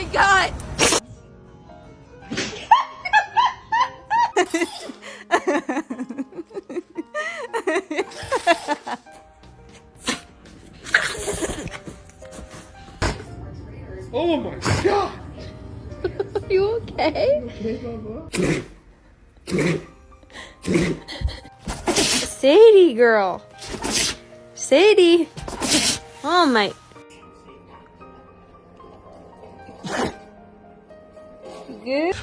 my god! Oh my god! Are you okay? Sadie girl. Sadie. Oh my. Good.